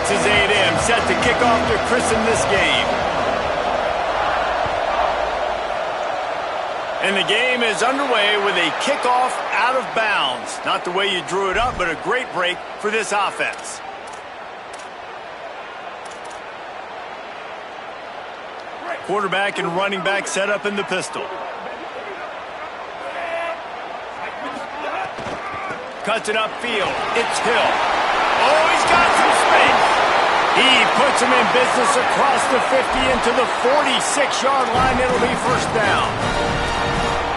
Texas A&M set to kick off to christen this game. And the game is underway with a kickoff out of bounds. Not the way you drew it up, but a great break for this offense. Quarterback and running back set up in the pistol. Cuts it upfield. It's Hill. Oh, he's got some space. He puts him in business across the 50 into the 46-yard line. It'll be first down.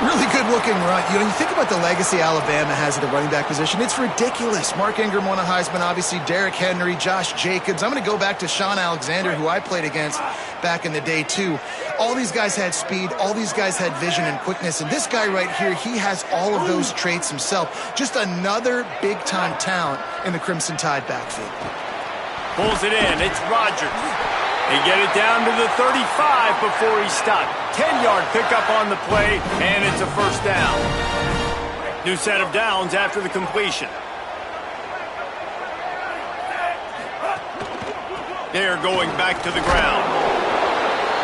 Really good-looking run. You know, you think about the legacy Alabama has at the running back position. It's ridiculous. Mark Ingram won a Heisman, obviously. Derrick Henry, Josh Jacobs. I'm going to go back to Sean Alexander, who I played against back in the day, too. All these guys had speed. All these guys had vision and quickness. And this guy right here, he has all of those traits himself. Just another big-time talent in the Crimson Tide backfield. Pulls it in. It's Rodgers. They get it down to the 35 before he stopped. 10-yard pickup on the play, and it's a first down. New set of downs after the completion. They're going back to the ground.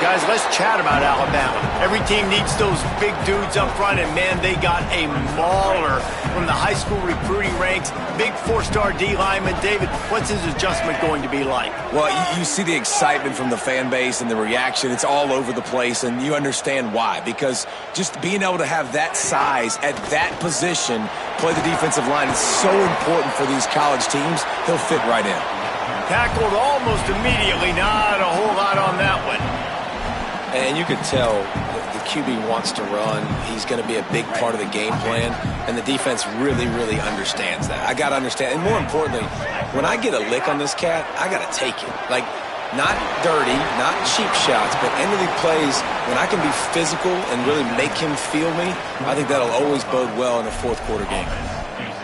Guys, let's chat about Alabama. Every team needs those big dudes up front, and, man, they got a mauler from the high school recruiting ranks. Big four-star D lineman. David, what's his adjustment going to be like? Well, you see the excitement from the fan base and the reaction. It's all over the place, and you understand why. Because just being able to have that size at that position, play the defensive line, is so important for these college teams. He'll fit right in. Tackled almost immediately. Not a whole lot on that one. And you could tell the QB wants to run. He's going to be a big part of the game plan, and the defense really, really understands that. I got to understand. And more importantly, when I get a lick on this cat, I got to take it. Like, not dirty, not cheap shots, but end of the plays, when I can be physical and really make him feel me, I think that'll always bode well in a fourth quarter game.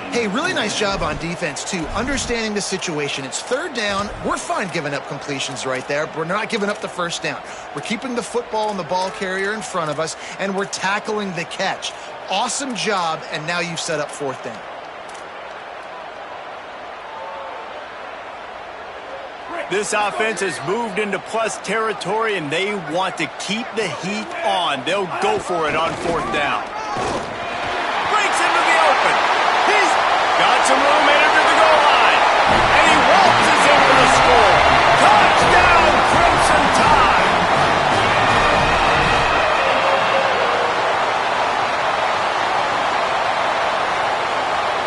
Hey, really nice job on defense, too, understanding the situation. It's third down. We're fine giving up completions right there, but we're not giving up the first down. We're keeping the football and the ball carrier in front of us, and we're tackling the catch. Awesome job, and now you've set up fourth down. This offense has moved into plus territory, and they want to keep the heat on. They'll go for it on fourth down. Breaks into the open. He's got some room headed to the goal line. And he waltzes in for the score. Touchdown, Crimson Tide.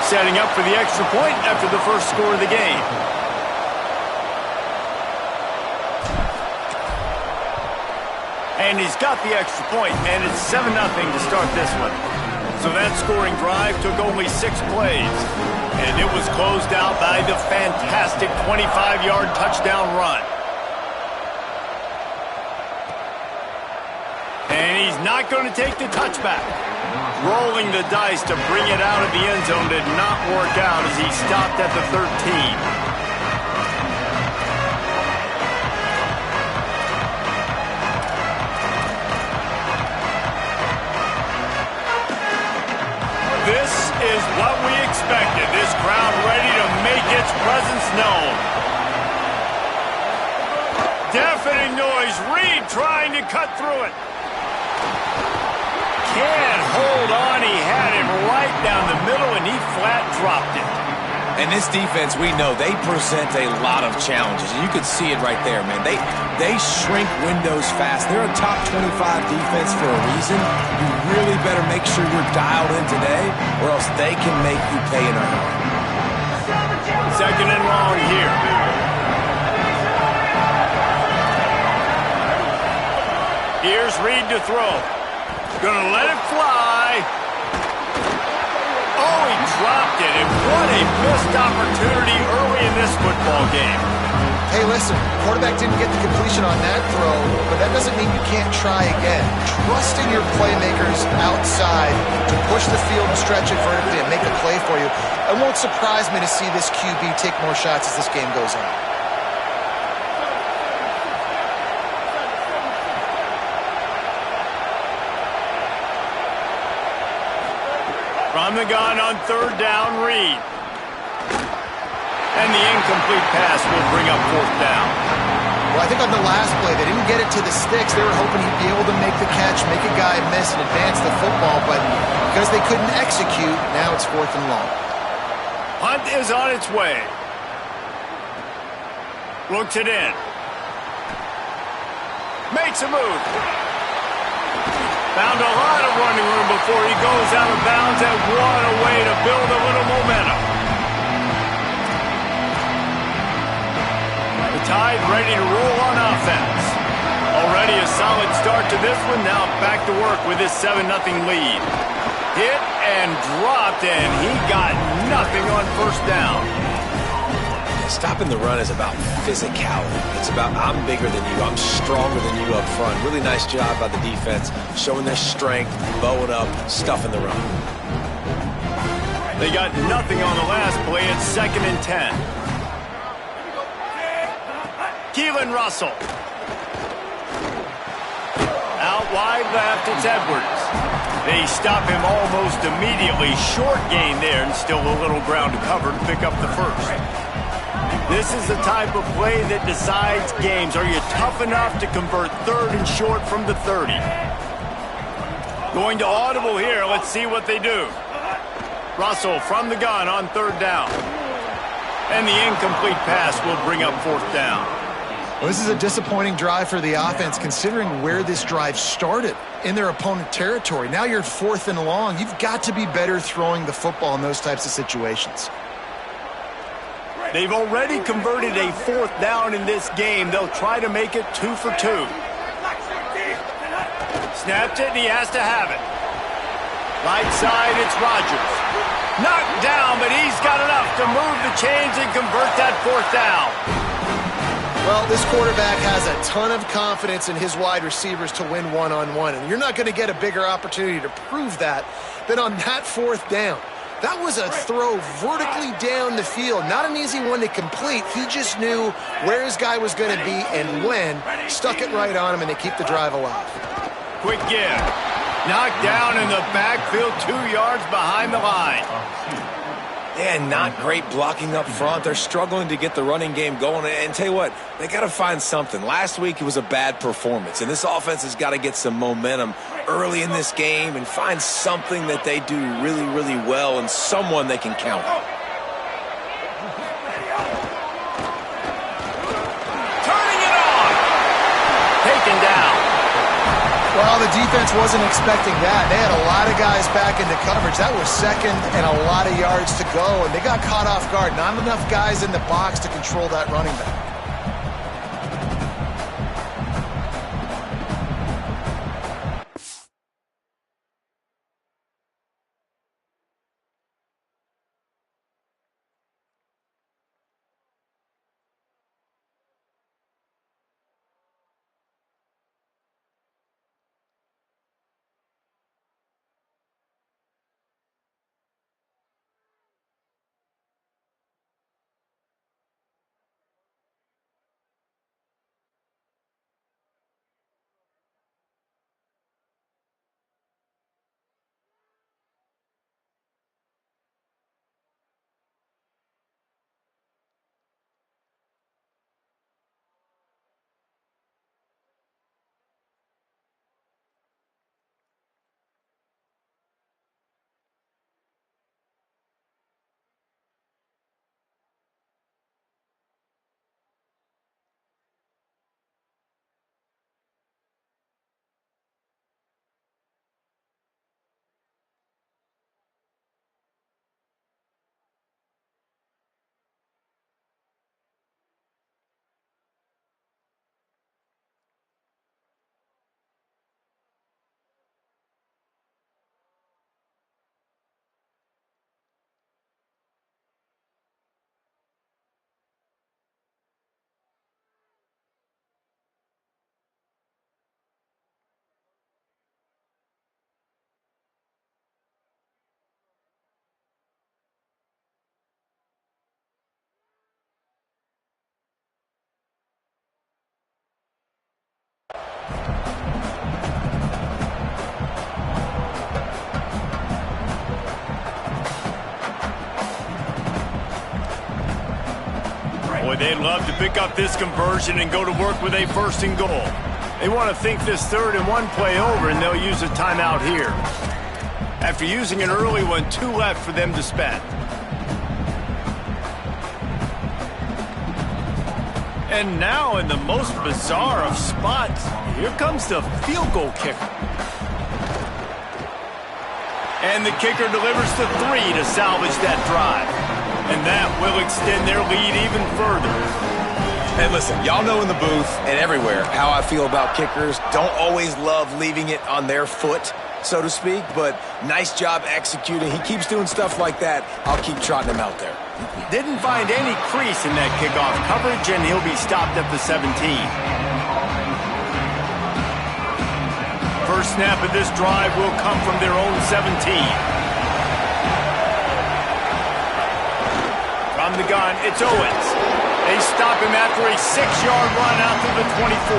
Setting up for the extra point after the first score of the game. And he's got the extra point, and it's 7-0 to start this one. So that scoring drive took only 6 plays, and it was closed out by the fantastic 25-yard touchdown run. And he's not going to take the touchback. Rolling the dice to bring it out of the end zone did not work out as he stopped at the 13. This is what we expected. This crowd ready to make its presence known. Deafening noise. Reed trying to cut through it. Can't hold on. He had him right down the middle, and he flat dropped it. And this defense, we know, they present a lot of challenges. And you could see it right there, man. They shrink windows fast. They're a top 25 defense for a reason. You really better make sure you're dialed in today, or else they can make you pay in a hurry. Second and long here. Here's Reed to throw. Gonna let it fly. Oh, he dropped it, and what a missed opportunity early in this football game. Hey, listen, quarterback didn't get the completion on that throw, but that doesn't mean you can't try again. Trusting your playmakers outside to push the field and stretch it vertically and make a play for you. It won't surprise me to see this QB take more shots as this game goes on. From the gun on third down, Reed. And the incomplete pass will bring up fourth down. Well, I think on the last play, they didn't get it to the sticks. They were hoping he'd be able to make the catch, make a guy miss, and advance the football. But because they couldn't execute, now it's fourth and long. Punt is on its way. Looks it in. Makes a move. Found a lot of running room before he goes out of bounds, and what a way to build a little momentum. The Tide ready to roll on offense. Already a solid start to this one. Now back to work with his 7-0 lead. Hit and dropped, and he got nothing on first down. Stopping the run is about physicality. It's about I'm bigger than you, I'm stronger than you up front. Really nice job by the defense, showing their strength, bowing up, stuffing the run. They got nothing on the last play. It's 2nd and 10. Keelan Russell. Out wide left, it's Edwards. They stop him almost immediately. Short gain there, and still a little ground to cover to pick up the first. This is the type of play that decides games. Are you tough enough to convert 3rd and short from the 30? Going to audible here. Let's see what they do. Russell from the gun on 3rd down. And the incomplete pass will bring up 4th down. Well, this is a disappointing drive for the offense, considering where this drive started, in their opponent territory. Now you're 4th and long. You've got to be better throwing the football in those types of situations. They've already converted a 4th down in this game. They'll try to make it 2 for 2. Snapped it, and he has to have it. Right side, it's Rodgers. Knocked down, but he's got enough to move the chains and convert that 4th down. Well, this quarterback has a ton of confidence in his wide receivers to win one-on-one, and you're not going to get a bigger opportunity to prove that than on that 4th down. That was a throw vertically down the field. Not an easy one to complete. He just knew where his guy was going to be and when. Stuck it right on him, and they keep the drive alive. Quick give. Knocked down in the backfield, 2 yards behind the line. Yeah, not great blocking up front. They're struggling to get the running game going. And tell you what, they got to find something. Last week it was a bad performance, and this offense has got to get some momentum early in this game and find something that they do really, really well and someone they can count on. Turning it on. Taken down. Well, the defense wasn't expecting that. They had a lot of guys back into coverage. That was 2nd and a lot of yards to go, and they got caught off guard. Not enough guys in the box to control that running back. They'd love to pick up this conversion and go to work with a 1st and goal. They want to think this 3rd and 1 play over, and they'll use a timeout here. After using an early one, 2 left for them to spend. And now, in the most bizarre of spots, here comes the field goal kicker. And the kicker delivers the 3 to salvage that drive. And that will extend their lead even further. Hey, listen, y'all know in the booth and everywhere how I feel about kickers. Don't always love leaving it on their foot, so to speak, but nice job executing. He keeps doing stuff like that. I'll keep trotting him out there. Didn't find any crease in that kickoff coverage, and he'll be stopped at the 17. First snap of this drive will come from their own 17. From the gun, it's Owens. They stop him after a 6-yard run out to the 24.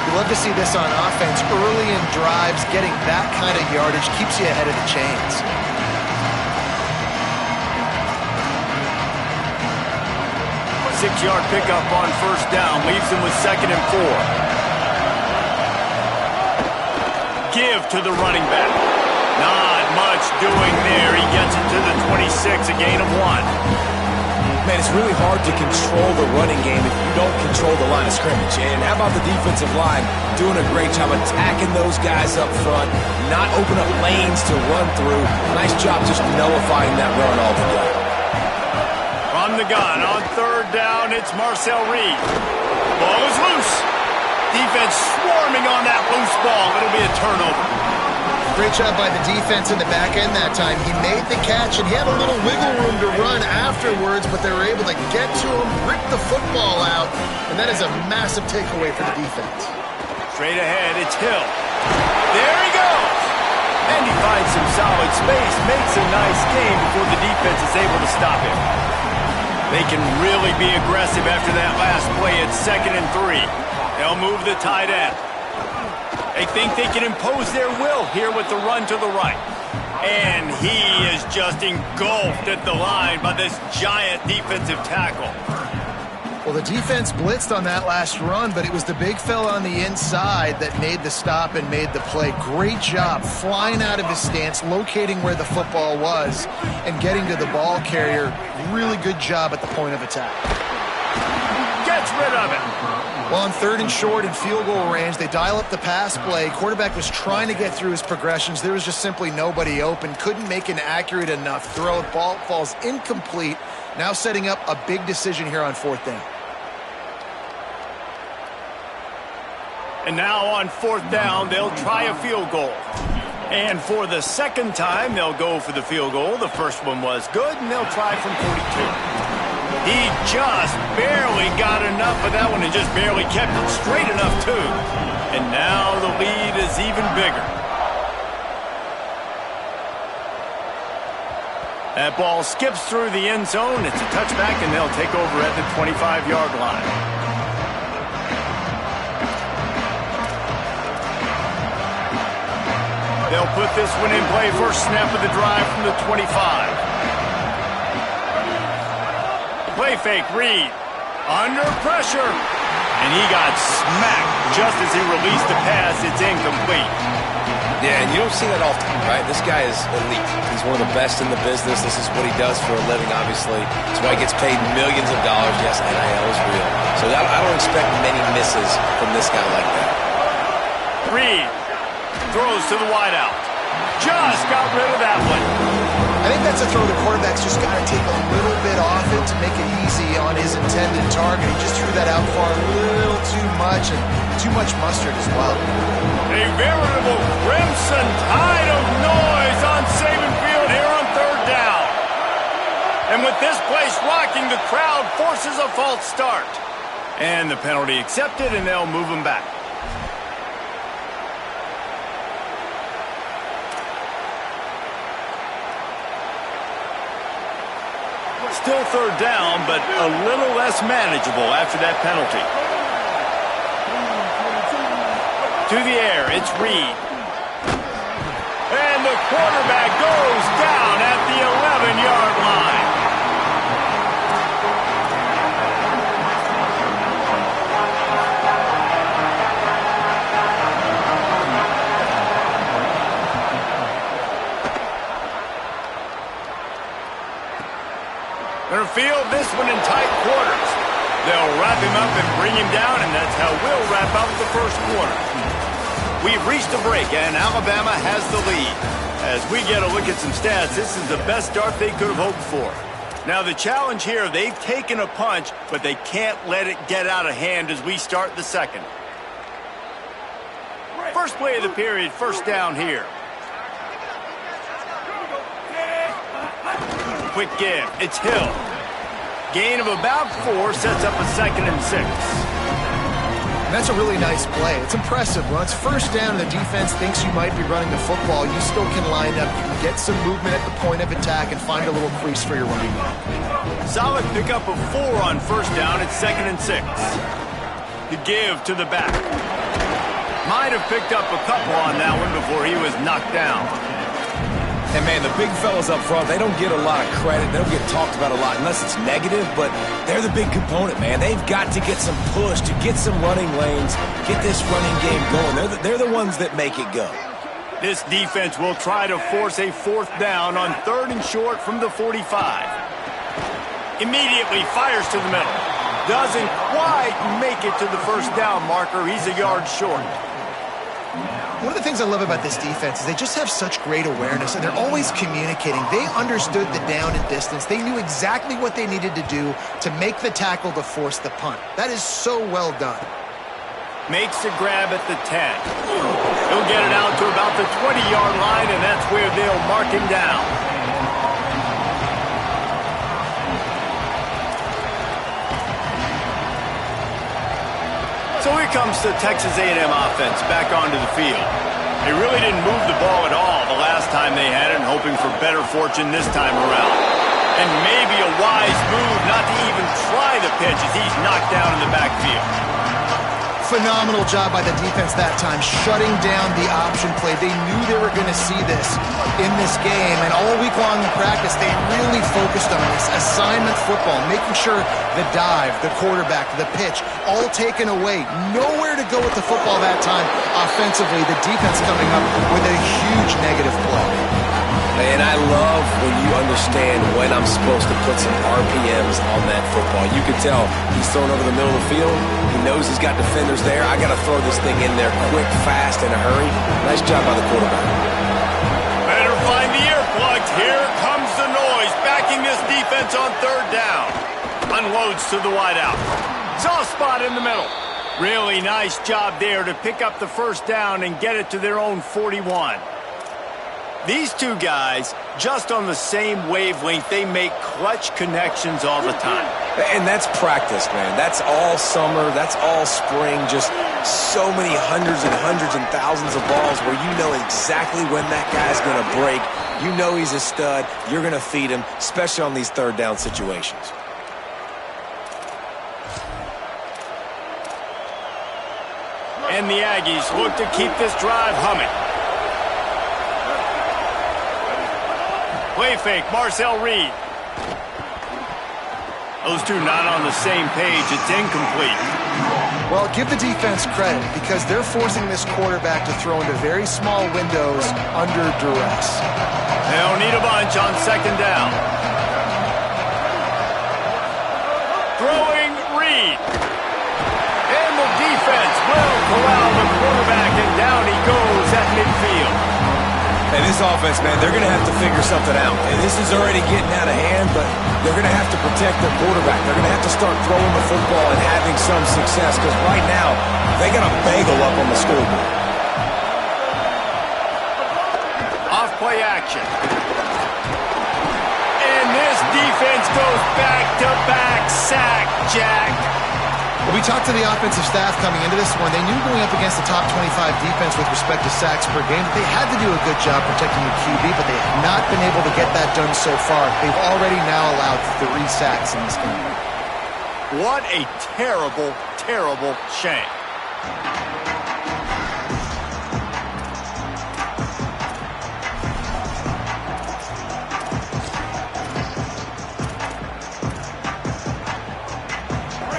You love to see this on offense. Early in drives, getting that kind of yardage keeps you ahead of the chains. Six-yard pickup on 1st down leaves him with 2nd and 4. Give to the running back. Not much doing there. He gets it to the 26, a gain of 1. Man, it's really hard to control the running game if you don't control the line of scrimmage. And how about the defensive line doing a great job attacking those guys up front, not open up lanes to run through. Nice job just nullifying that run altogether. From the gun on 3rd down, it's Marcel Reed. Ball is loose. Defense swarming on that loose ball. It'll be a turnover. Great job by the defense in the back end that time. He made the catch, and he had a little wiggle room to run afterwards, but they were able to get to him, rip the football out, and that is a massive takeaway for the defense. Straight ahead, it's Hill. There he goes! And he finds some solid space, makes a nice gain before the defense is able to stop him. They can really be aggressive after that last play at 2nd and 3. They'll move the tight end. They think they can impose their will here with the run to the right. And he is just engulfed at the line by this giant defensive tackle. Well, the defense blitzed on that last run, but it was the big fella on the inside that made the stop and made the play. Great job flying out of his stance, locating where the football was, and getting to the ball carrier. Really good job at the point of attack. Gets rid of it. Well, on 3rd and short and field goal range, they dial up the pass play. Quarterback was trying to get through his progressions. There was just simply nobody open. Couldn't make an accurate enough throw. The ball falls incomplete. Now setting up a big decision here on 4th down. And now on 4th down, they'll try a field goal. And for the 2nd time, they'll go for the field goal. The first one was good, and they'll try from 42. He just barely got enough of that one and just barely kept it straight enough, too. And now the lead is even bigger. That ball skips through the end zone. It's a touchback, and they'll take over at the 25-yard line. They'll put this one in play. First snap of the drive from the 25. Play fake, Reed. Under pressure. And he got smacked just as he released the pass. It's incomplete. Yeah, and you don't see that often, right? This guy is elite. He's one of the best in the business. This is what he does for a living, obviously. That's why he gets paid millions of dollars. Yes, NIL is real. So I don't expect many misses from this guy like that. Reed throws to the wideout. Just got rid of that one. I think that's a throw the quarterback's just got to take a little bit off it to make it easy on his intended target. He just threw that out far a little too much, and too much mustard as well. A veritable crimson tide of noise on Saban Field here on 3rd down. And with this place rocking, the crowd forces a false start. And the penalty accepted, and they'll move him back. Still 3rd down, but a little less manageable after that penalty. To the air, it's Reed. And the quarterback goes down at the 11-yard line. They're going to field this one in tight quarters. They'll wrap him up and bring him down, and that's how we'll wrap up the first quarter. We've reached a break, and Alabama has the lead. As we get a look at some stats, this is the best start they could have hoped for. Now, the challenge here, they've taken a punch, but they can't let it get out of hand as we start the second. First play of the period, first down here. Quick give. It's Hill. Gain of about 4 sets up a 2nd and 6. And that's a really nice play. It's impressive. When it's first down and the defense thinks you might be running the football, you still can line up. You can get some movement at the point of attack and find a little crease for your running back. Solid pickup of 4 on first down. It's 2nd and 6. The give to the back. Might have picked up a couple on that one before he was knocked down. And, man, the big fellas up front, they don't get a lot of credit. They don't get talked about a lot unless it's negative, but they're the big component, man. They've got to get some push, to get some running lanes, get this running game going. They're the ones that make it go. This defense will try to force a 4th down on 3rd and short from the 45. Immediately fires to the middle. Doesn't quite make it to the first down marker. He's a yard short. One of the things I love about this defense is they just have such great awareness, and they're always communicating. They understood the down and distance. They knew exactly what they needed to do to make the tackle to force the punt. That is so well done. Makes a grab at the 10. He'll get it out to about the 20-yard line, and that's where they'll mark him down. So here comes the Texas A&M offense back onto the field. They really didn't move the ball at all the last time they had it, and hoping for better fortune this time around. And maybe a wise move not to even try the pitch as he's knocked down in the backfield. Phenomenal job by the defense that time, shutting down the option play. They knew they were going to see this in this game, and all week long in practice, they really focused on this assignment football, making sure the dive, the quarterback, the pitch, all taken away. Nowhere to go with the football that time offensively. The defense coming up with a huge negative play. And I love when you understand when I'm supposed to put some RPMs on that football. You can tell he's thrown over the middle of the field. He knows he's got defenders there. I got to throw this thing in there quick, fast, in a hurry. Nice job by the quarterback. Better find the earplugs. Here comes the noise, backing this defense on 3rd down. Unloads to the wideout. Soft spot in the middle. Really nice job there to pick up the first down and get it to their own 41. These two guys, just on the same wavelength, they make clutch connections all the time. And that's practice, man. That's all summer. That's all spring. Just so many hundreds and thousands of balls where you know exactly when that guy's going to break. You know he's a stud. You're going to feed him, especially on these 3rd down situations. And the Aggies look to keep this drive humming. Play fake, Marcel Reed. Those two not on the same page. It's incomplete. Well, give the defense credit because they're forcing this quarterback to throw into very small windows under duress. They'll need a bunch on 2nd down. Throwing Reed. And the defense will corral the quarterback, and down he goes at midfield. And this offense, man, they're going to have to figure something out. And this is already getting out of hand, but they're going to have to protect their quarterback. They're going to have to start throwing the football and having some success because right now, they got a bagel up on the scoreboard. Off play action. And this defense goes back-to-back sack, Jack. Well, we talked to the offensive staff coming into this one. They knew going up against the top 25 defense with respect to sacks per game that they had to do a good job protecting the QB, but they have not been able to get that done so far. They've already now allowed 3 sacks in this game. What a terrible, terrible shame.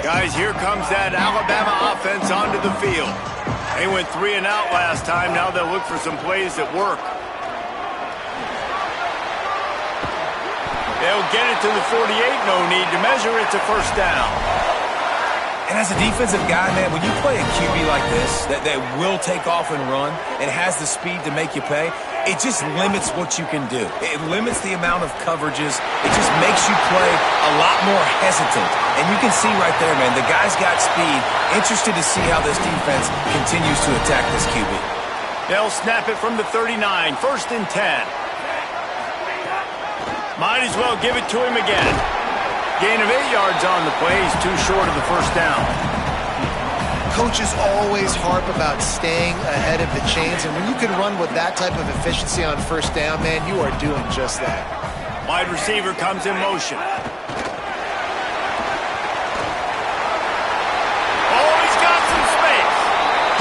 Guys, here comes that Alabama offense onto the field. They went 3 and out last time. Now they'll look for some plays that work. They'll get it to the 48, no need to measure. It's a first down. And as a defensive guy, man, when you play a QB like this, that will take off and run and has the speed to make you pay, it just limits what you can do. It limits the amount of coverages. It just makes you play a lot more hesitant. And you can see right there, man, the guy's got speed. Interested to see how this defense continues to attack this QB. They'll snap it from the 39, first and 10. Might as well give it to him again. Gain of 8 yards on the play. He's too short of the first down. Coaches always harp about staying ahead of the chains, and when you can run with that type of efficiency on first down, man, you are doing just that. Wide receiver comes in motion. Oh, he's got some space.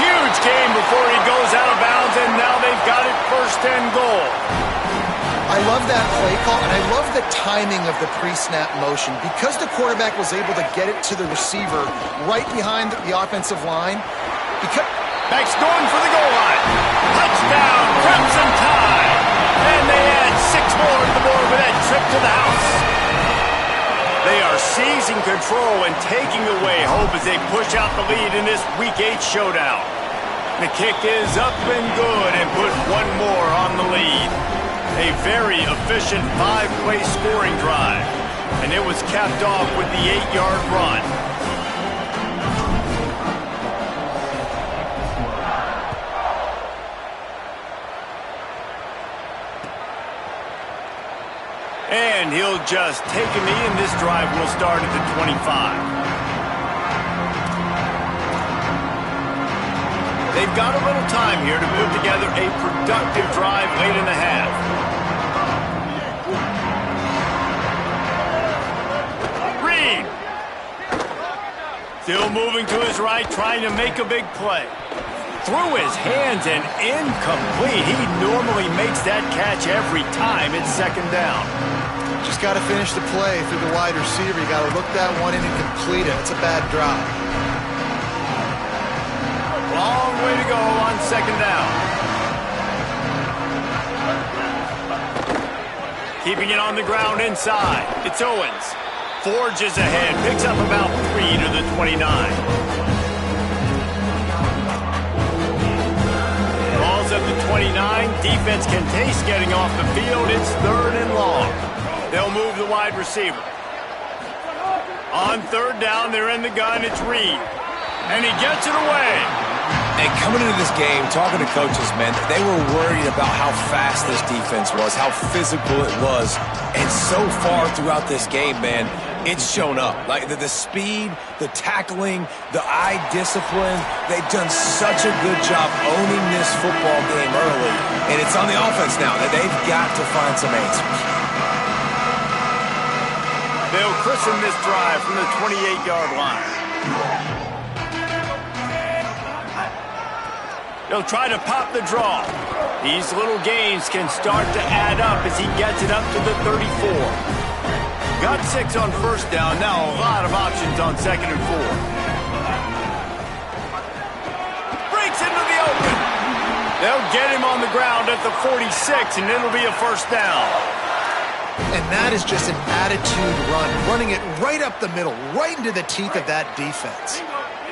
Huge gain before he goes out of bounds, and now they've got it first and goal. I love that play call, and I love the timing of the pre-snap motion. Because the quarterback was able to get it to the receiver right behind the offensive line. Back's going for the goal line. Touchdown, Crimson Tide. And they add 6 more to the board with that trip to the house. They are seizing control and taking away hope as they push out the lead in this Week 8 showdown. The kick is up and good and put one more on the lead. A very efficient 5-play scoring drive. And it was capped off with the 8-yard run. And he'll just take a knee, and this drive will start at the 25. They've got a little time here to put together a productive drive late in the half. Still moving to his right, trying to make a big play. Through his hands and incomplete. He normally makes that catch every time. It's second down. Just got to finish the play through the wide receiver. You got to look that one in and complete it. It's a bad drop. Long way to go on second down. Keeping it on the ground inside. It's Owens. Forges ahead, picks up about 3 to the 29. Ball's at the 29. Defense can taste getting off the field. It's third and long. They'll move the wide receiver. On third down, they're in the gun. It's Reed. And he gets it away. And coming into this game, talking to coaches, man, they were worried about how fast this defense was, how physical it was. And so far throughout this game, man, it's shown up. Like the speed, the tackling, the eye discipline, they've done such a good job owning this football game early. And it's on the offense now that they've got to find some answers. They'll christen this drive from the 28-yard line. They'll try to pop the draw. These little gains can start to add up as he gets it up to the 34. Got 6 on first down. Now a lot of options on second and 4. Breaks into the open. They'll get him on the ground at the 46, and it'll be a first down. And that is just an attitude run, running it right up the middle, right into the teeth of that defense.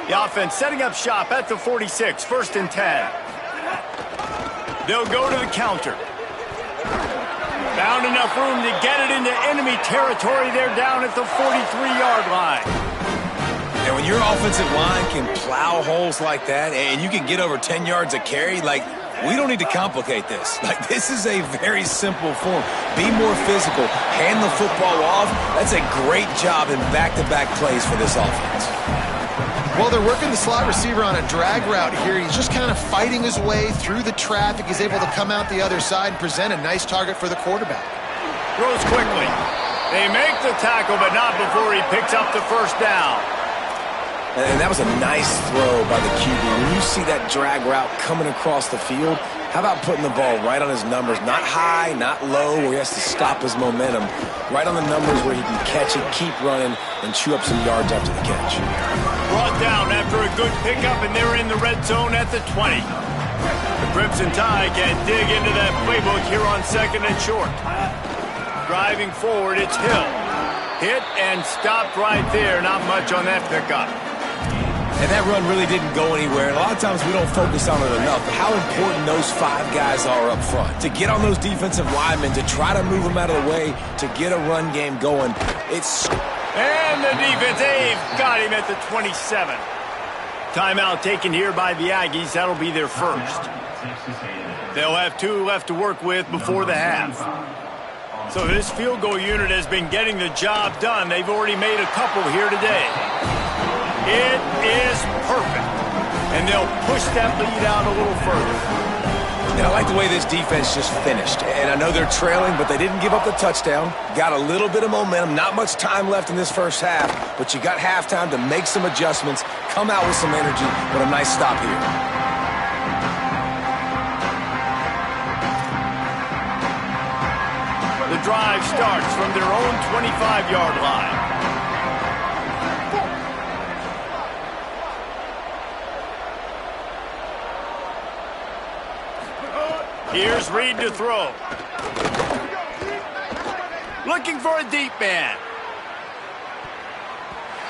The offense setting up shop at the 46, first and 10. They'll go to the counter. Found enough room to get it into enemy territory. They're down at the 43-yard line. And when your offensive line can plow holes like that and you can get over 10 yards a carry, like, we don't need to complicate this. Like, this is a very simple form. Be more physical. Hand the football off. That's a great job in back-to-back plays for this offense. Well, they're working the slot receiver on a drag route here. He's just kind of fighting his way through the traffic. He's able to come out the other side and present a nice target for the quarterback. Throws quickly. They make the tackle, but not before he picks up the first down. And that was a nice throw by the QB. When you see that drag route coming across the field, how about putting the ball right on his numbers? Not high, not low, where he has to stop his momentum. Right on the numbers where he can catch it, keep running, and chew up some yards after the catch. Brought down after a good pickup, and they're in the red zone at the 20. The Crimson Tide can dig into that playbook here on second and short. Driving forward, it's Hill. Hit and stopped right there. Not much on that pickup. And that run really didn't go anywhere. And a lot of times we don't focus on it enough. But how important those 5 guys are up front. To get on those defensive linemen, to try to move them out of the way, to get a run game going. And the defense, they've got him at the 27. Timeout taken here by the Aggies. That'll be their first. They'll have 2 left to work with before the half. So this field goal unit has been getting the job done. They've already made a couple here today. It is perfect. And they'll push that lead out a little further. And I like the way this defense just finished. And I know they're trailing, but they didn't give up the touchdown. Got a little bit of momentum. Not much time left in this first half, but you got halftime to make some adjustments, come out with some energy, but a nice stop here. The drive starts from their own 25-yard line. Here's Reed to throw. Looking for a deep man.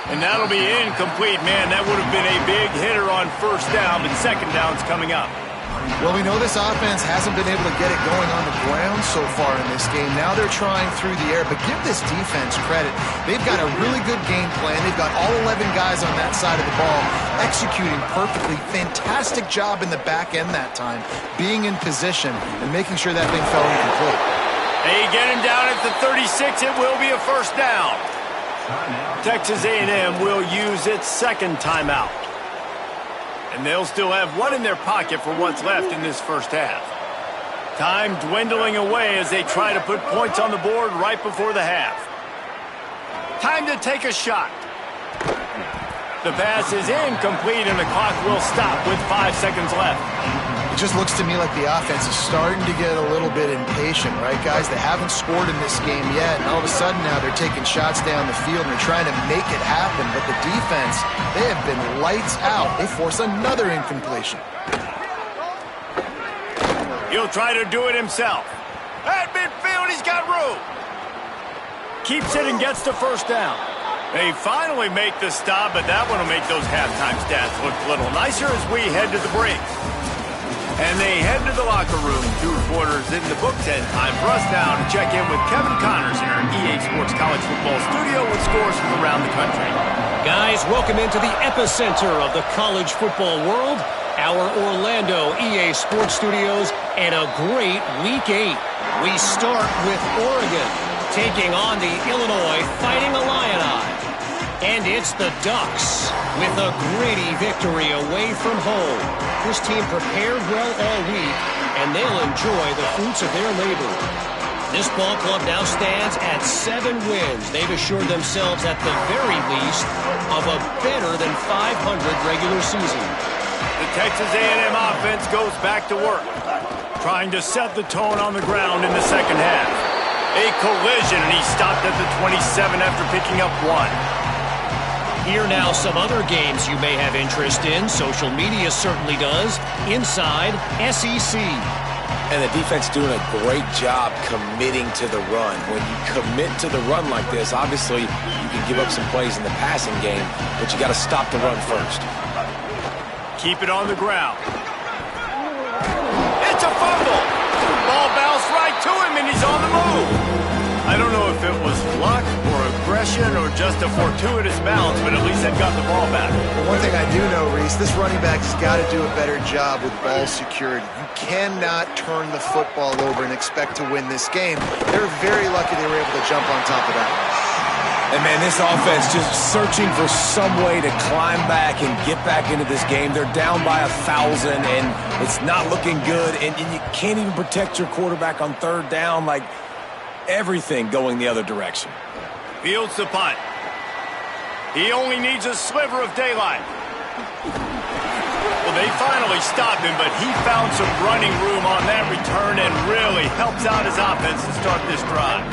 And that'll be incomplete, man. That would have been a big hitter on first down, but second down's coming up. Well, we know this offense hasn't been able to get it going on the ground so far in this game. Now they're trying through the air, but give this defense credit. They've got a really good game plan. They've got all 11 guys on that side of the ball executing perfectly. Fantastic job in the back end that time, being in position and making sure that thing fell incomplete. They get him down at the 36. It will be a first down. Texas A&M will use its second timeout. And they'll still have 1 in their pocket for what's left in this first half. Time dwindling away as they try to put points on the board right before the half. Time to take a shot. The pass is incomplete and the clock will stop with 5 seconds left. It just looks to me like the offense is starting to get a little bit impatient, right, guys? They haven't scored in this game yet, and all of a sudden now they're taking shots down the field and they're trying to make it happen. But the defense, they have been lights out. They force another incompletion. He'll try to do it himself. At midfield, he's got room. Keeps it and gets the first down. They finally make the stop, but that one will make those halftime stats look a little nicer as we head to the break. And they head to the locker room. 2 quarters in the books, and time for us now to check in with Kevin Connors in our EA Sports College Football Studio with scores from around the country. Guys, welcome into the epicenter of the college football world, our Orlando EA Sports Studios, and a great Week 8. We start with Oregon taking on the Illinois Fighting Illini. And it's the Ducks with a gritty victory away from home. This team prepared well all week, and they'll enjoy the fruits of their labor. This ball club now stands at 7 wins. They've assured themselves at the very least of a better than 500 regular season. The Texas A&M offense goes back to work, trying to set the tone on the ground in the second half. A collision, and he stopped at the 27 after picking up 1. Here now some other games you may have interest in. Social media certainly does. Inside SEC. And the defense doing a great job committing to the run. When you commit to the run like this, obviously you can give up some plays in the passing game, but you got to stop the run first. Keep it on the ground. It's a fumble. Ball bounced right to him, and he's on the move. I don't know if it was luck or aggression or just a fortuitous bounce, but at least they've got the ball back. Well, one thing I do know, Reese, this running back has got to do a better job with ball security. You cannot turn the football over and expect to win this game. They're very lucky they were able to jump on top of that. And, man, this offense just searching for some way to climb back and get back into this game. They're down by 1,000, and it's not looking good, and you can't even protect your quarterback on third down. Like, everything going the other direction. Fields the punt. He only needs a sliver of daylight. Well, they finally stopped him, but he found some running room on that return and really helps out his offense to start this drive.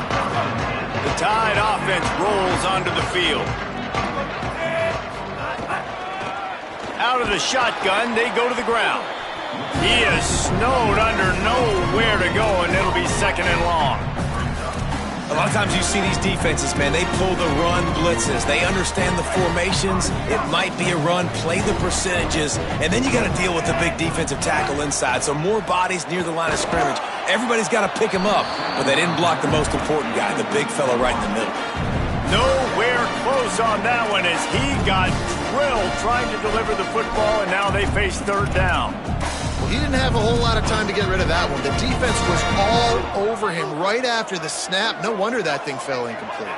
The Tide offense rolls onto the field. Out of the shotgun, they go to the ground. He is snowed under, nowhere to go, and it'll be second and long. A lot of times you see these defenses, man, they pull the run blitzes. They understand the formations. It might be a run, play the percentages, and then you got to deal with the big defensive tackle inside. So more bodies near the line of scrimmage. Everybody's got to pick him up, but they didn't block the most important guy, the big fella right in the middle. Nowhere close on that one as he got drilled trying to deliver the football, and now they face third down. Well, he didn't have a whole lot of time to get rid of that one. The defense was all over him right after the snap. No wonder that thing fell incomplete.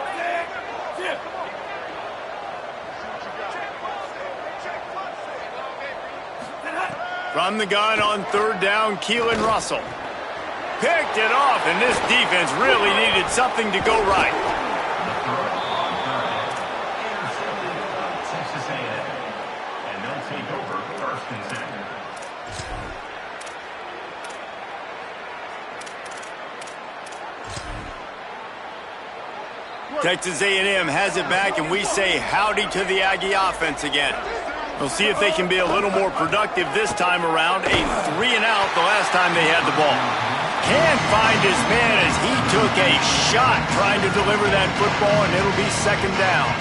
From the gun on third down, Keelan Russell. Picked it off, and this defense really needed something to go right. Texas A&M has it back, and we say howdy to the Aggie offense again. We'll see if they can be a little more productive this time around. A 3-and-out the last time they had the ball. Can't find his man as he took a shot trying to deliver that football, and it'll be second down.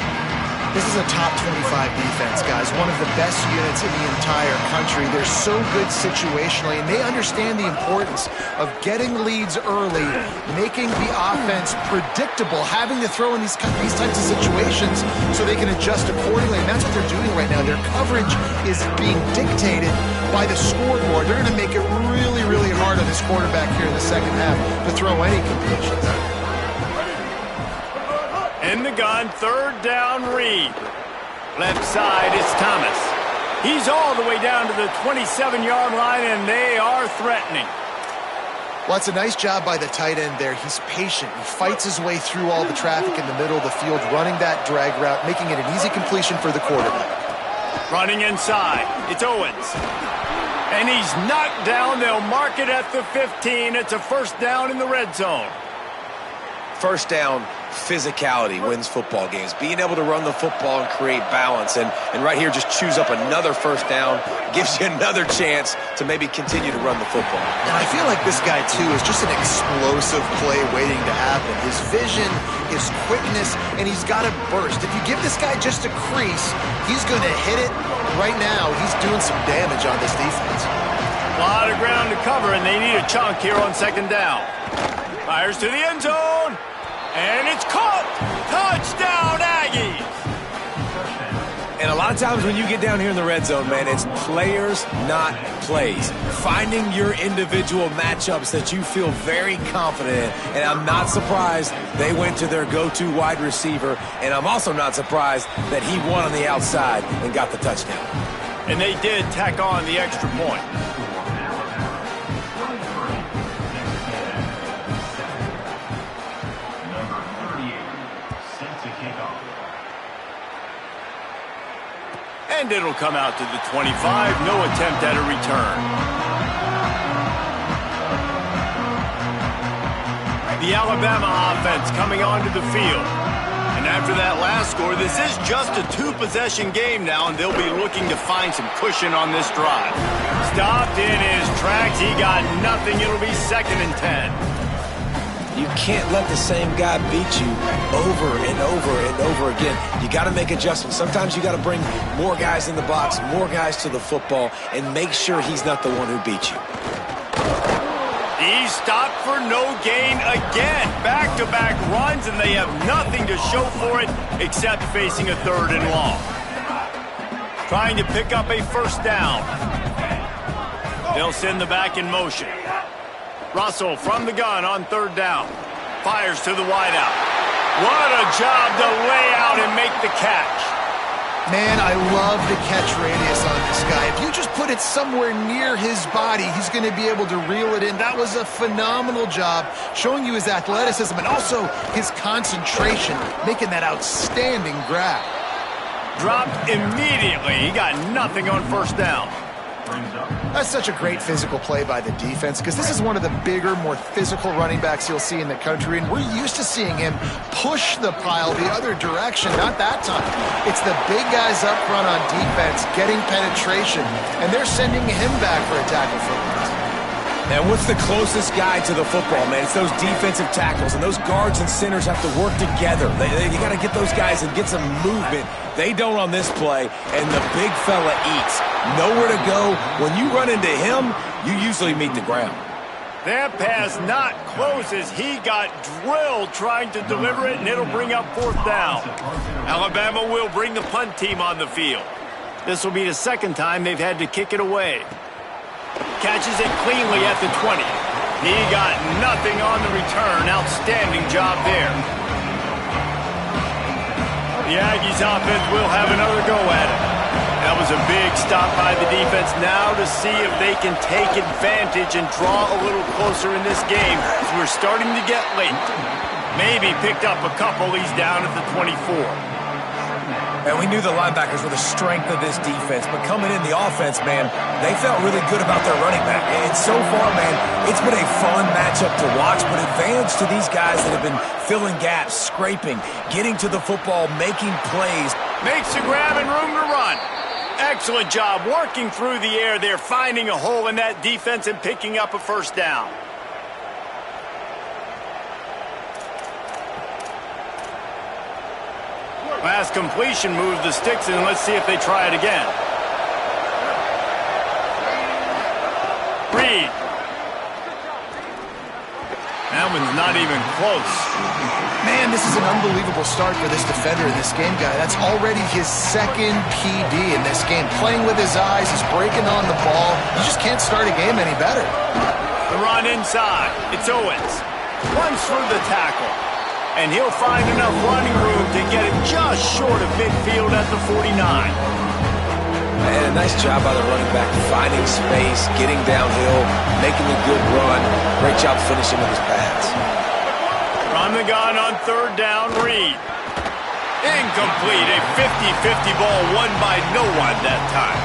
This is a top 25 defense, guys. One of the best units in the entire country. They're so good situationally, and they understand the importance of getting leads early, making the offense predictable, having to throw in these types of situations so they can adjust accordingly. And that's what they're doing right now. Their coverage is being dictated by the scoreboard. They're going to make it really, really hard on this quarterback here in the second half to throw any completions. In the gun, third down, Reed. Left side, it's Thomas. He's all the way down to the 27-yard line, and they are threatening. Well, it's a nice job by the tight end there. He's patient. He fights his way through all the traffic in the middle of the field, running that drag route, making it an easy completion for the quarterback. Running inside, it's Owens. And he's knocked down. They'll mark it at the 15. It's a first down in the red zone. First down, physicality wins football games. Being able to run the football and create balance. And right here, just choose up another first down. Gives you another chance to maybe continue to run the football. And I feel like this guy, too, is just an explosive play waiting to happen. His vision, his quickness, and he's got a burst. If you give this guy just a crease, he's going to hit it. Right now, he's doing some damage on this defense. A lot of ground to cover, and they need a chunk here on second down. Fires to the end zone. And it's caught! Touchdown, Aggies! And a lot of times when you get down here in the red zone, man, it's players, not plays. Finding your individual matchups that you feel very confident in. And I'm not surprised they went to their go-to wide receiver. And I'm also not surprised that he won on the outside and got the touchdown. And they did tack on the extra point. And it'll come out to the 25. No attempt at a return. The Alabama offense coming onto the field. And after that last score, this is just a two-possession game now, and they'll be looking to find some cushion on this drive. Stopped in his tracks. He got nothing. It'll be second and 10. You can't let the same guy beat you over and over and over again. You got to make adjustments. Sometimes you got to bring more guys in the box, more guys to the football, and make sure he's not the one who beat you. He stopped for no gain again. Back-to-back runs, and they have nothing to show for it except facing a third and long. Trying to pick up a first down. They'll send the back in motion. Russell from the gun on third down. Fires to the wideout. What a job to lay out and make the catch. Man, I love the catch radius on this guy. If you just put it somewhere near his body, he's going to be able to reel it in. That was a phenomenal job, showing you his athleticism and also his concentration, making that outstanding grab. Dropped immediately. He got nothing on first down. That's such a great physical play by the defense because this is one of the bigger, more physical running backs you'll see in the country, and we're used to seeing him push the pile the other direction. Not that time. It's the big guys up front on defense getting penetration, and they're sending him back for a tackle for a loss. And what's the closest guy to the football, man? It's those defensive tackles, and those guards and centers have to work together. You got to get those guys and get some movement. They don't on this play, and the big fella eats. Nowhere to go. When you run into him, you usually meet the ground. That pass not close as he got drilled trying to deliver it, and it'll bring up 4th down. Alabama will bring the punt team on the field. This will be the second time they've had to kick it away. Catches it cleanly at the 20. He got nothing on the return. Outstanding job there. The Aggies offense will have another go at it. That was a big stop by the defense. Now to see if they can take advantage and draw a little closer in this game as we're starting to get late. Maybe picked up a couple. He's down at the 24. And we knew the linebackers were the strength of this defense, but coming in the offense, man, they felt really good about their running back. And so far, man, it's been a fun matchup to watch, but advantage to these guys that have been filling gaps, scraping, getting to the football, making plays. Makes the grab and room to run. Excellent job working through the air there, finding a hole in that defense and picking up a 1st down. Last completion moved the sticks, and let's see if they try it again. Reed. That one's not even close. Man, this is an unbelievable start for this defender in this game, guy. That's already his 2nd PD in this game. Playing with his eyes, he's breaking on the ball. You just can't start a game any better. The run inside. It's Owens. Runs through the tackle. And he'll find enough running room to get it just short of midfield at the 49. And a nice job by the running back, finding space, getting downhill, making a good run. Great job finishing with his pads. From the gun on 3rd down, Reed. Incomplete. A 50-50 ball won by no one that time.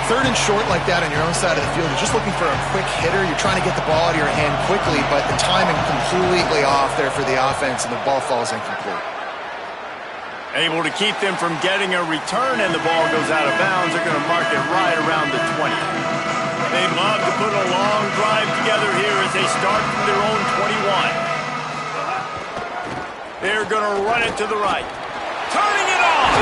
3rd and short like that on your own side of the field, you're just looking for a quick hitter. You're trying to get the ball out of your hand quickly, but the timing completely off there for the offense, and the ball falls incomplete. Able to keep them from getting a return, and the ball goes out of bounds. They're going to mark it right around the 20. They'd love to put a long drive together here as they start from their own 21. They're going to run it to the right. Turning it on!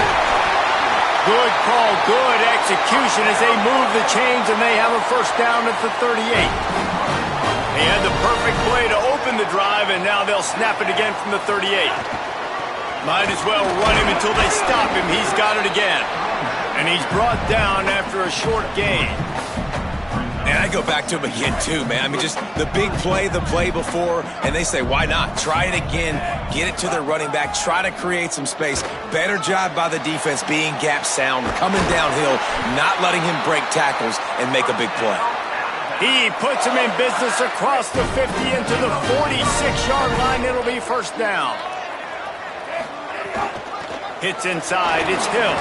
Good call, good execution as they move the chains, and they have a 1st down at the 38. They had the perfect play to open the drive, and now they'll snap it again from the 38. Might as well run him until they stop him. He's got it again. And he's brought down after a short gain. And I go back to him again, too, man. I mean, just the big play, the play before, and they say, why not? Try it again, get it to their running back, try to create some space. Better job by the defense being gap sound, coming downhill, not letting him break tackles and make a big play. He puts him in business across the 50 into the 46-yard line. It'll be 1st down. Hits inside. It's Hill.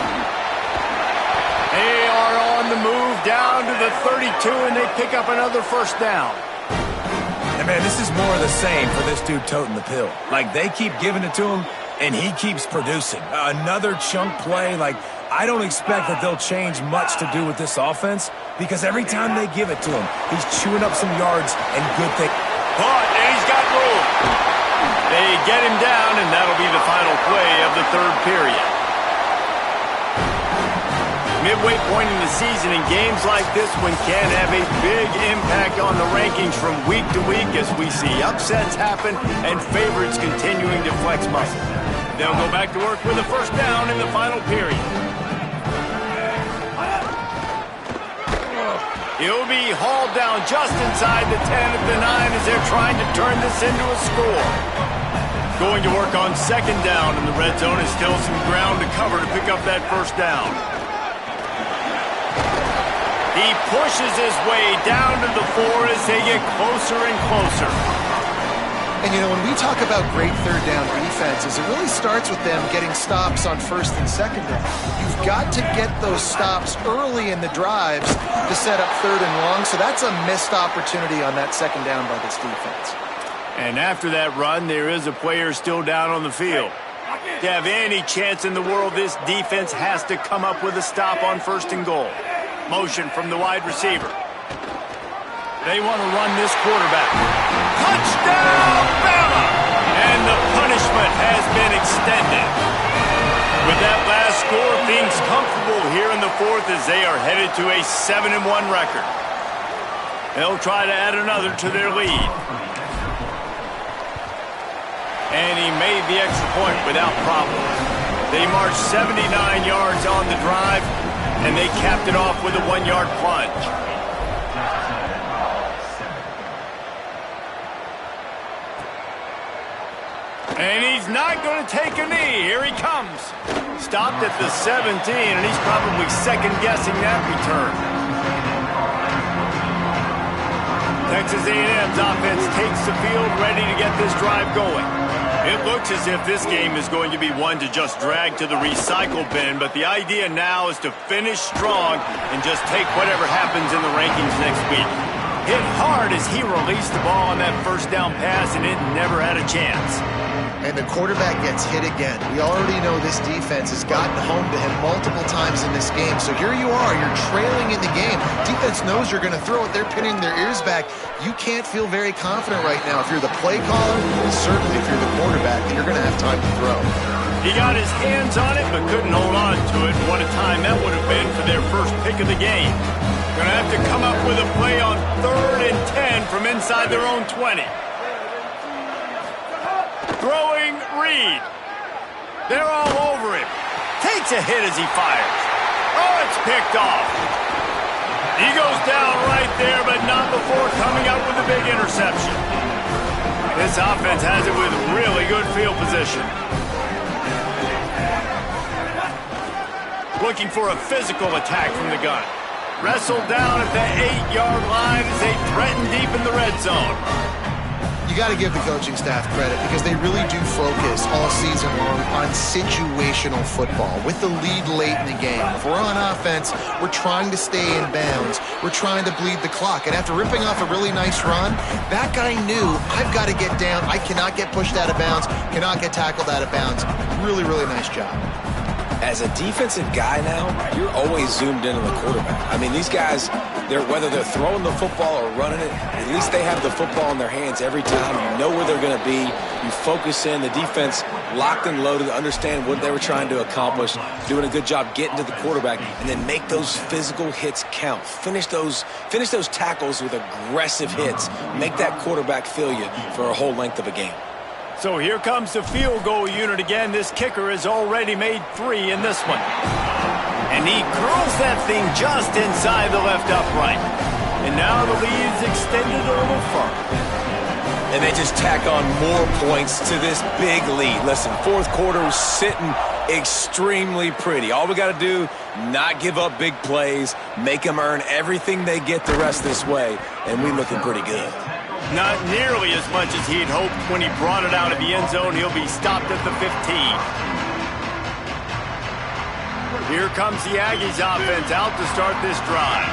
They are on the move down to the 32, and they pick up another 1st down. And, man, this is more of the same for this dude toting the pill. Like, they keep giving it to him, and he keeps producing. Another chunk play. Like, I don't expect that they'll change much to do with this offense because every time they give it to him, he's chewing up some yards and good things. Caught, and he's got room. They get him down, and that'll be the final play of the 3rd period. Midway point in the season, in games like this one can have a big impact on the rankings from week to week as we see upsets happen and favorites continuing to flex muscle. They'll go back to work with a 1st down in the final period. He'll be hauled down just inside the 10 at the 9 as they're trying to turn this into a score. Going to work on 2nd down in the red zone is still some ground to cover to pick up that 1st down. He pushes his way down to the 4 as they get closer and closer. And, you know, when we talk about great 3rd down defenses, it really starts with them getting stops on 1st and 2nd down. You've got to get those stops early in the drives to set up 3rd and long, so that's a missed opportunity on that 2nd down by this defense. And after that run, there is a player still down on the field. To have any chance in the world, this defense has to come up with a stop on 1st and goal. Motion from the wide receiver. They want to run this quarterback. Touchdown, Bama! And the punishment has been extended. With that last score, things comfortable here in the fourth as they are headed to a 7-1 record. They'll try to add another to their lead. And he made the extra point without problem. They marched 79 yards on the drive, and they capped it off with a 1-yard plunge. And he's not going to take a knee. Here he comes. Stopped at the 17, and he's probably second-guessing that return. Texas A&M's offense takes the field, ready to get this drive going. It looks as if this game is going to be one to just drag to the recycle bin, but the idea now is to finish strong and just take whatever happens in the rankings next week. Hit hard as he released the ball on that first down pass, and it never had a chance. And the quarterback gets hit again. We already know this defense has gotten home to him multiple times in this game. So here you are, you're trailing in the game. Defense knows you're going to throw it. They're pinning their ears back. You can't feel very confident right now if you're the play caller, and certainly if you're the quarterback, that you're going to have time to throw. He got his hands on it, but couldn't hold on to it. What a time that would have been for their first pick of the game. Going to have to come up with a play on 3rd and 10 from inside their own 20. Throwing Reed. They're all over him. Takes a hit as he fires. Oh, it's picked off. He goes down right there, but not before coming up with a big interception. This offense has it with really good field position. Looking for a physical attack from the gun. Wrestled down at the 8-yard line as they threaten deep in the red zone. You got to give the coaching staff credit because they really do focus all season long on situational football with the lead late in the game. If we're on offense, we're trying to stay in bounds. We're trying to bleed the clock. And after ripping off a really nice run, that guy knew, I've got to get down. I cannot get pushed out of bounds, cannot get tackled out of bounds. Really, really nice job. As a defensive guy now, you're always zoomed in on the quarterback. I mean, these guys, whether they're throwing the football or running it, at least they have the football in their hands every time. You know where they're going to be. You focus in. The defense locked and loaded, understand what they were trying to accomplish, doing a good job getting to the quarterback, and then make those physical hits count. Finish those tackles with aggressive hits. Make that quarterback feel you for a whole length of a game. So here comes the field goal unit again. This kicker has already made 3 in this one. And he curls that thing just inside the left upright. And now the lead's extended a little further. And they just tack on more points to this big lead. Listen, fourth quarter was sitting extremely pretty. All we got to do, not give up big plays, make them earn everything they get the rest this way, and we looking pretty good. Not nearly as much as he'd hoped when he brought it out of the end zone. He'll be stopped at the 15. Here comes the Aggies offense out to start this drive.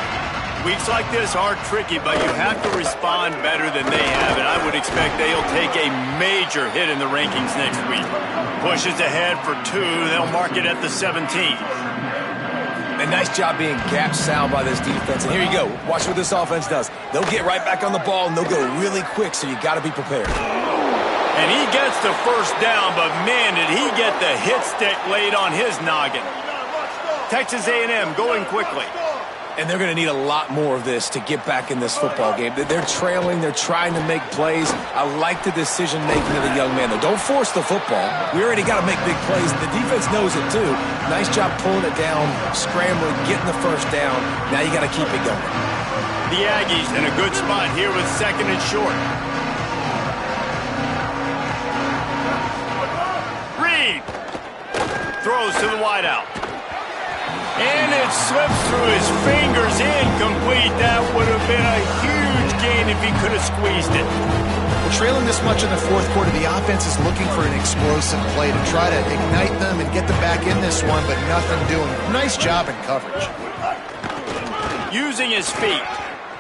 Weeks like this are tricky, but you have to respond better than they have, and I would expect they'll take a major hit in the rankings next week. Pushes ahead for 2. They'll mark it at the 17. A nice job being gap sound by this defense. And here you go. Watch what this offense does. They'll get right back on the ball, and they'll go really quick, so you got to be prepared. And he gets the first down, but man, did he get the hit stick laid on his noggin. Texas A&M going quickly. And they're going to need a lot more of this to get back in this football game. They're trailing. They're trying to make plays. I like the decision-making of the young man, though. Don't force the football. We already got to make big plays. The defense knows it, too. Nice job pulling it down, scrambling, getting the first down. Now you got to keep it going. The Aggies in a good spot here with 2nd and short. Reed throws to the wideout. And it slips through his fingers, incomplete. That would have been a huge gain if he could have squeezed it. Well, trailing this much in the fourth quarter, the offense is looking for an explosive play to try to ignite them and get them back in this one, but nothing doing. Nice job in coverage. Using his feet.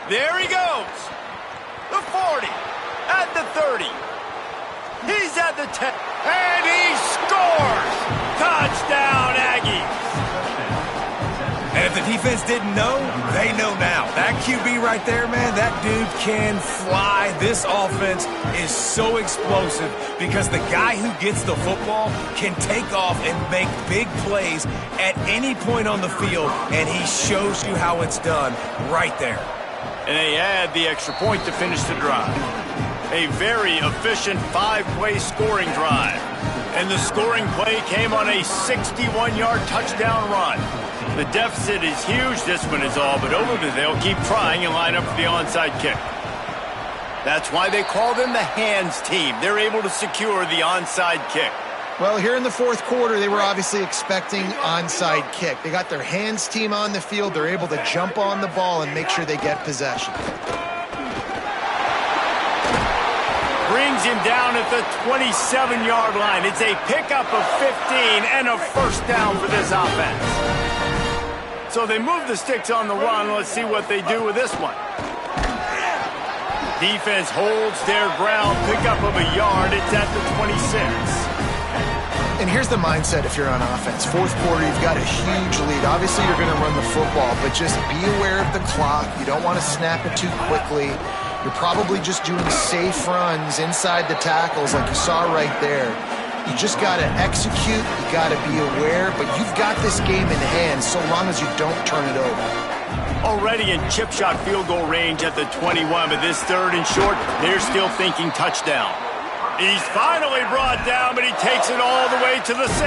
There he goes. The 40. At the 30. He's at the 10. And he scores! Touchdown, Aggies! And if If the defense didn't know, they know now. That QB right there, man, that dude can fly. This offense is so explosive because the guy who gets the football can take off and make big plays at any point on the field, and he shows you how it's done right there. And they add the extra point to finish the drive. A very efficient 5-play scoring drive. And the scoring play came on a 61-yard touchdown run. The deficit is huge. This one is all but over, but they'll keep trying and line up for the onside kick. That's why they call them the hands team. They're able to secure the onside kick. Well, here in the fourth quarter, they were obviously expecting onside kick. They got their hands team on the field. They're able to jump on the ball and make sure they get possession. Brings him down at the 27-yard line. It's a pickup of 15 and a first down for this offense. So they move the sticks on the run. Let's see what they do with this one. Defense holds their ground. Pickup of a yard. It's at the 26. And here's the mindset if you're on offense. Fourth quarter, you've got a huge lead. Obviously, you're going to run the football, but just be aware of the clock. You don't want to snap it too quickly. You're probably just doing safe runs inside the tackles like you saw right there. You just got to execute. You got to be aware, but you've got this game in hand so long as you don't turn it over. Already in chip shot field goal range at the 21, but this third and short, they're still thinking touchdown. He's finally brought down, but he takes it all the way to the 6.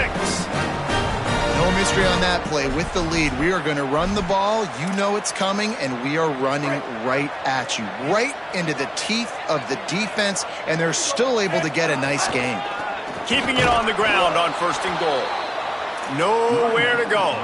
No mystery on that play. With the lead, we are going to run the ball. You know it's coming, and we are running right at you, right into the teeth of the defense, and they're still able to get a nice gain. Keeping it on the ground on first and goal. Nowhere to go.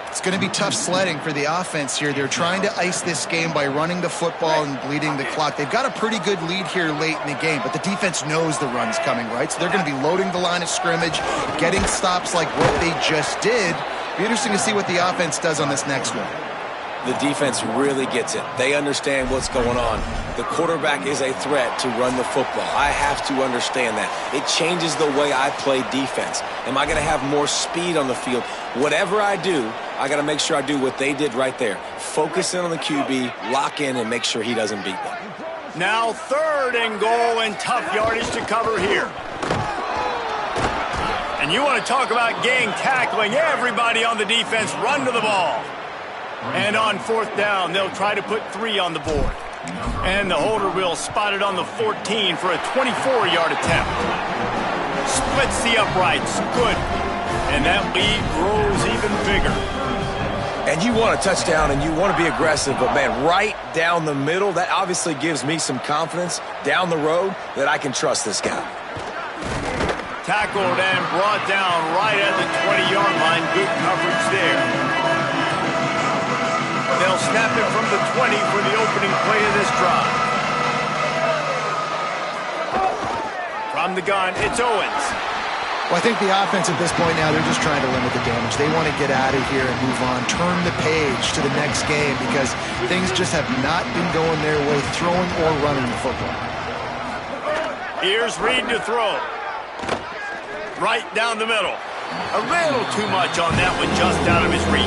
It's going to be tough sledding for the offense here. They're trying to ice this game by running the football and bleeding the clock. They've got a pretty good lead here late in the game, but the defense knows the run's coming, right? So they're going to be loading the line of scrimmage, getting stops like what they just did. Be interesting to see what the offense does on this next one. The defense really gets it. They understand what's going on. The quarterback is a threat to run the football. I have to understand that. It changes the way I play defense. Am I going to have more speed on the field? Whatever I do, I got to make sure I do what they did right there. Focus in on the QB, lock in, and make sure he doesn't beat me. Now third and goal and tough yardage to cover here. And you want to talk about gang tackling. Everybody on the defense run to the ball. And on fourth down, they'll try to put 3 on the board. And the holder will spot it on the 14 for a 24-yard attempt. Splits the uprights. Good. And that lead grows even bigger. And you want a touchdown and you want to be aggressive, but man, right down the middle, that obviously gives me some confidence down the road that I can trust this guy. Tackled and brought down right at the 20-yard line. Good coverage there. They'll snap it from the 20 for the opening play of this drive. From the gun, it's Owens. Well, I think the offense at this point now, they're just trying to limit the damage. They want to get out of here and move on, turn the page to the next game because things just have not been going their way, throwing or running the football. Here's Reed to throw. Right down the middle. A little too much on that one, just out of his reach.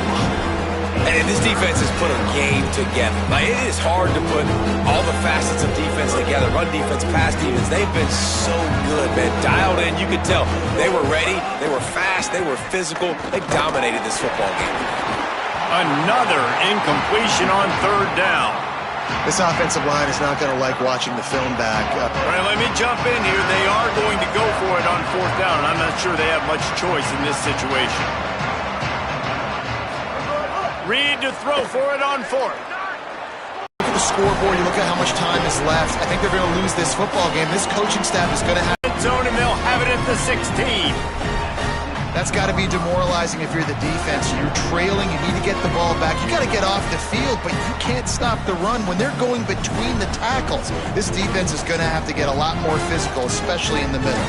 And this defense has put a game together. Like, it is hard to put all the facets of defense together. Run defense, pass defense. They've been so good, man. Dialed in. You could tell they were ready. They were fast. They were physical. They dominated this football game. Another incompletion on third down. This offensive line is not going to like watching the film back. All right, let me jump in here. They are going to go for it on fourth down. I'm not sure they have much choice in this situation. Reed to throw for it on fourth. Look at the scoreboard. You look at how much time is left. I think they're going to lose this football game. This coaching staff is going to have zone, and they'll have it at the 16. That's got to be demoralizing if you're the defense. You're trailing. You need to get the ball back. You got to get off the field, but you can't stop the run when they're going between the tackles. This defense is going to have to get a lot more physical, especially in the middle.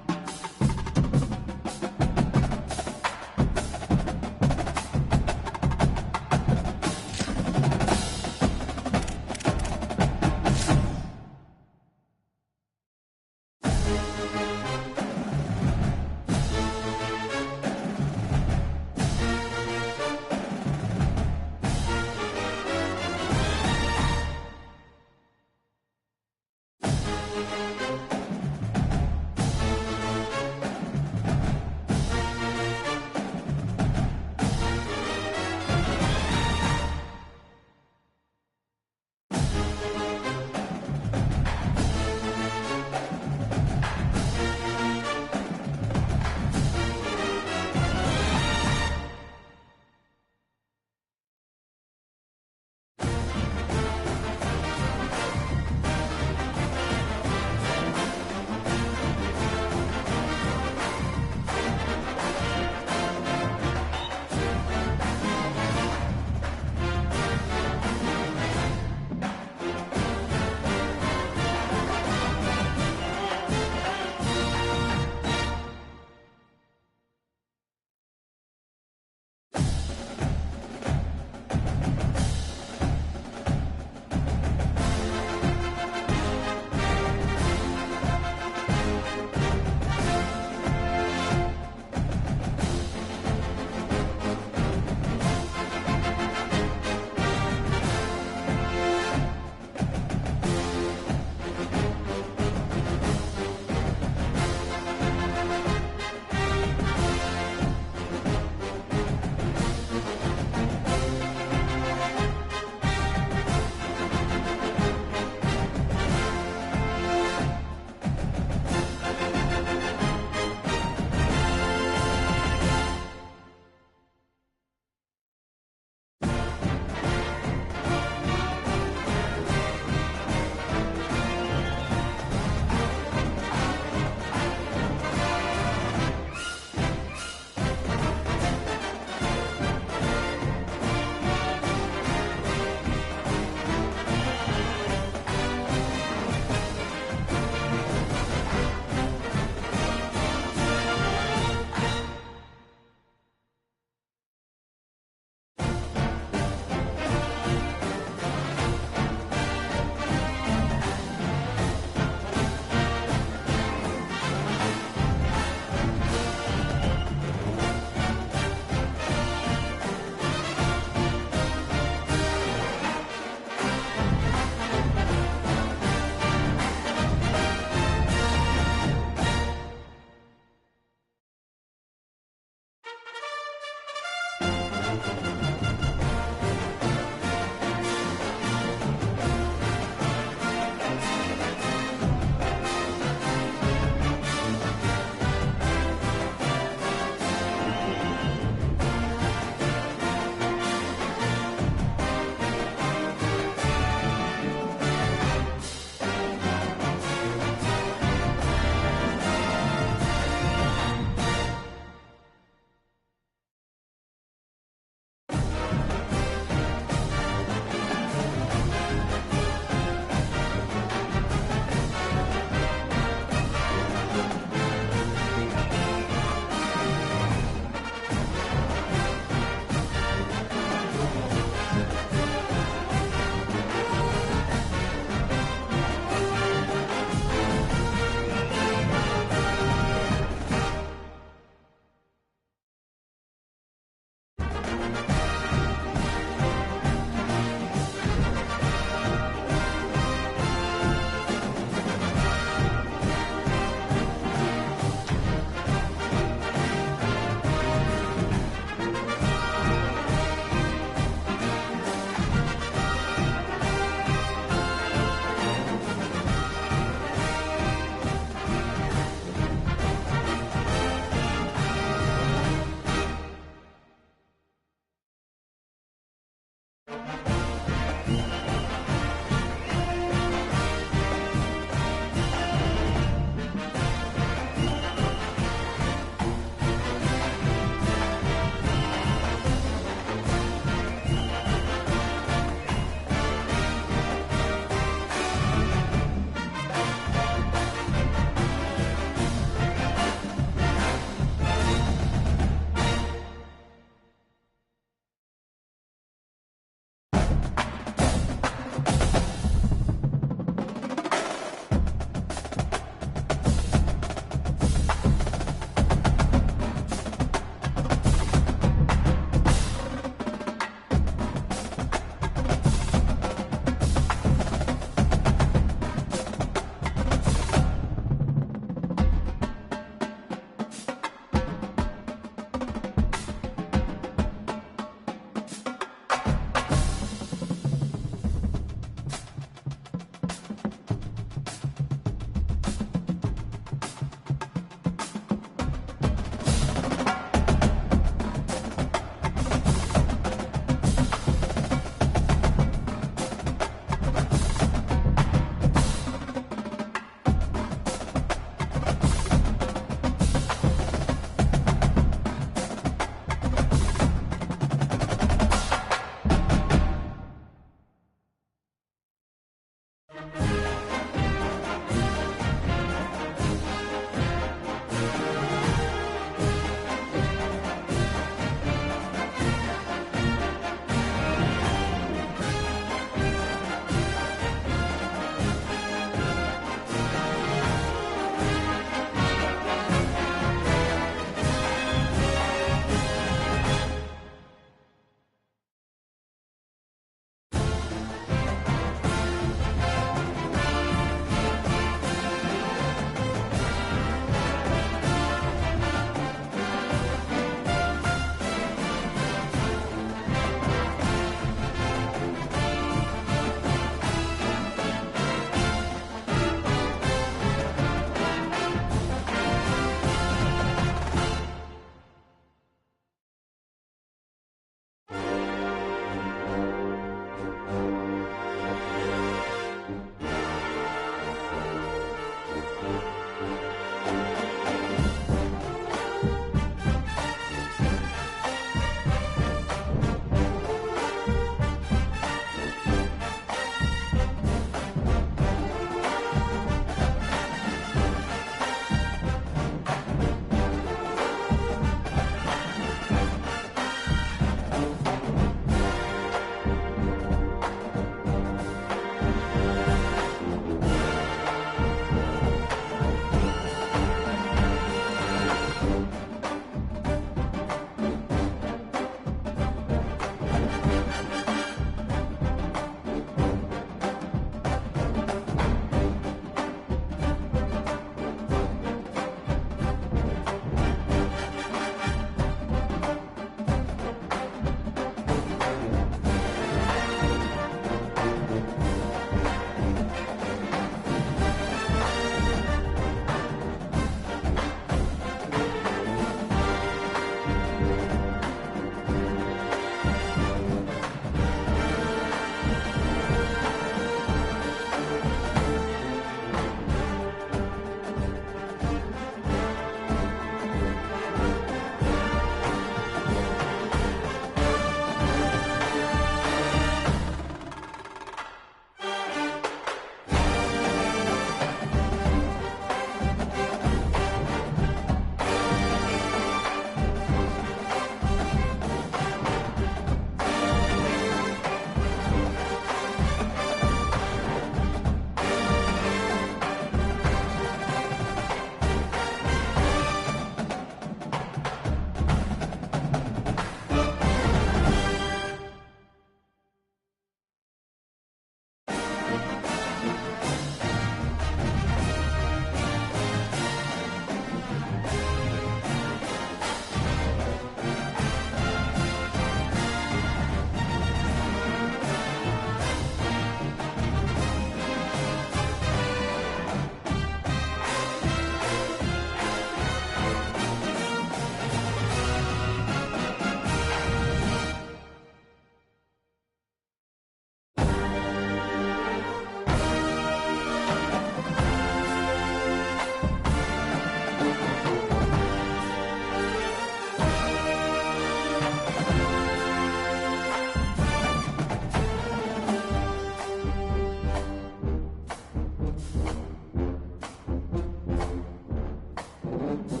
it.